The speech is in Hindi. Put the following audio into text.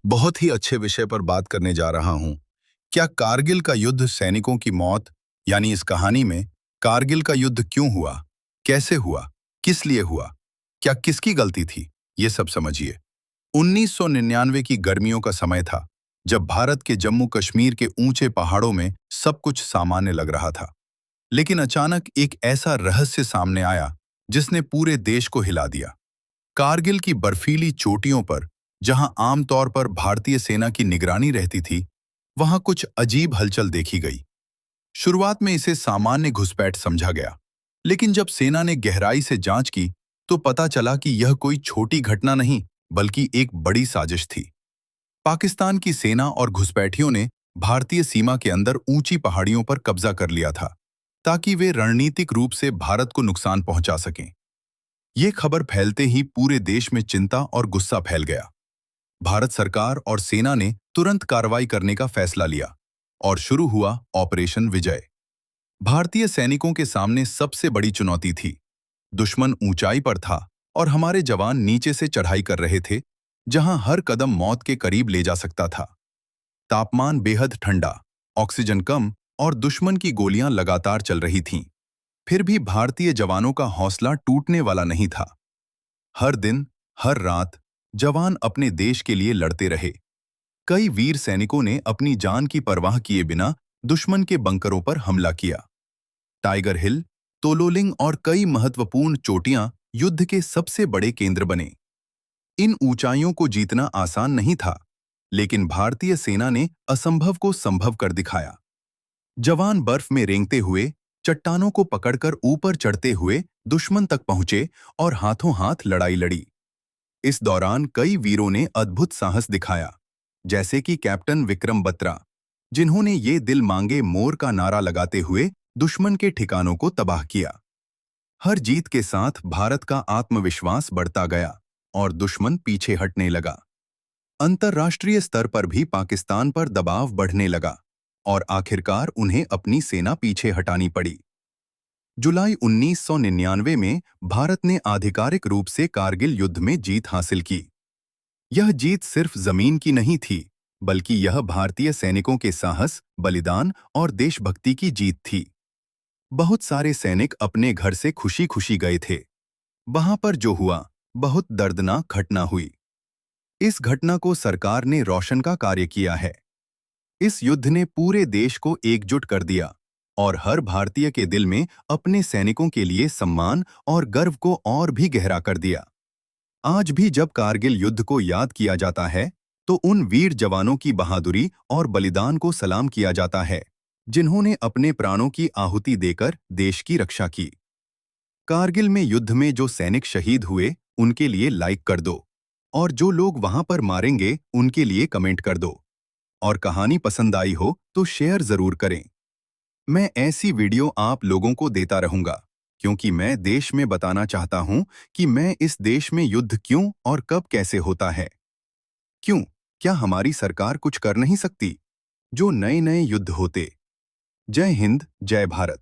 बहुत ही अच्छे विषय पर बात करने जा रहा हूं। क्या कारगिल का युद्ध सैनिकों की मौत, यानी इस कहानी में कारगिल का युद्ध क्यों हुआ, कैसे हुआ, किस लिए हुआ, क्या किसकी गलती थी, ये सब समझिए। 1999 की गर्मियों का समय था, जब भारत के जम्मू कश्मीर के ऊंचे पहाड़ों में सब कुछ सामान्य लग रहा था। लेकिन अचानक एक ऐसा रहस्य सामने आया जिसने पूरे देश को हिला दिया। कारगिल की बर्फीली चोटियों पर, जहां आमतौर पर भारतीय सेना की निगरानी रहती थी, वहां कुछ अजीब हलचल देखी गई। शुरुआत में इसे सामान्य घुसपैठ समझा गया, लेकिन जब सेना ने गहराई से जांच की, तो पता चला कि यह कोई छोटी घटना नहीं, बल्कि एक बड़ी साजिश थी। पाकिस्तान की सेना और घुसपैठियों ने भारतीय सीमा के अंदर ऊंची पहाड़ियों पर कब्जा कर लिया था, ताकि वे रणनीतिक रूप से भारत को नुकसान पहुंचा सकें। ये खबर फैलते ही पूरे देश में चिंता और गुस्सा फैल गया। भारत सरकार और सेना ने तुरंत कार्रवाई करने का फैसला लिया और शुरू हुआ ऑपरेशन विजय। भारतीय सैनिकों के सामने सबसे बड़ी चुनौती थी। दुश्मन ऊंचाई पर था और हमारे जवान नीचे से चढ़ाई कर रहे थे, जहां हर कदम मौत के करीब ले जा सकता था। तापमान बेहद ठंडा, ऑक्सीजन कम और दुश्मन की गोलियां लगातार चल रही थीं। फिर भी भारतीय जवानों का हौसला टूटने वाला नहीं था। हर दिन, हर रात जवान अपने देश के लिए लड़ते रहे। कई वीर सैनिकों ने अपनी जान की परवाह किए बिना दुश्मन के बंकरों पर हमला किया। टाइगर हिल, तोलोलिंग और कई महत्वपूर्ण चोटियां युद्ध के सबसे बड़े केंद्र बने। इन ऊंचाइयों को जीतना आसान नहीं था, लेकिन भारतीय सेना ने असंभव को संभव कर दिखाया। जवान बर्फ में रेंगते हुए, चट्टानों को पकड़कर ऊपर चढ़ते हुए दुश्मन तक पहुंचे और हाथों हाथ लड़ाई लड़ी। इस दौरान कई वीरों ने अद्भुत साहस दिखाया, जैसे कि कैप्टन विक्रम बत्रा, जिन्होंने ये दिल मांगे मोर का नारा लगाते हुए दुश्मन के ठिकानों को तबाह किया। हर जीत के साथ भारत का आत्मविश्वास बढ़ता गया और दुश्मन पीछे हटने लगा। अंतर्राष्ट्रीय स्तर पर भी पाकिस्तान पर दबाव बढ़ने लगा और आखिरकार उन्हें अपनी सेना पीछे हटानी पड़ी। जुलाई 1999 में भारत ने आधिकारिक रूप से कारगिल युद्ध में जीत हासिल की। यह जीत सिर्फ जमीन की नहीं थी, बल्कि यह भारतीय सैनिकों के साहस, बलिदान और देशभक्ति की जीत थी। बहुत सारे सैनिक अपने घर से खुशी-खुशी गए थे। वहां पर जो हुआ, बहुत दर्दनाक घटना हुई। इस घटना को सरकार ने रोशन का कार्य किया है। इस युद्ध ने पूरे देश को एकजुट कर दिया और हर भारतीय के दिल में अपने सैनिकों के लिए सम्मान और गर्व को और भी गहरा कर दिया। आज भी जब कारगिल युद्ध को याद किया जाता है, तो उन वीर जवानों की बहादुरी और बलिदान को सलाम किया जाता है, जिन्होंने अपने प्राणों की आहुति देकर देश की रक्षा की। कारगिल में युद्ध में जो सैनिक शहीद हुए, उनके लिए लाइक कर दो और जो लोग वहां पर मारेंगे, उनके लिए कमेंट कर दो। और कहानी पसंद आई हो तो शेयर जरूर करें। मैं ऐसी वीडियो आप लोगों को देता रहूंगा, क्योंकि मैं देश में बताना चाहता हूं कि मैं इस देश में युद्ध क्यों और कब कैसे होता है। क्यों? क्या हमारी सरकार कुछ कर नहीं सकती? जो नए नए युद्ध होते। जय हिंद, जय भारत।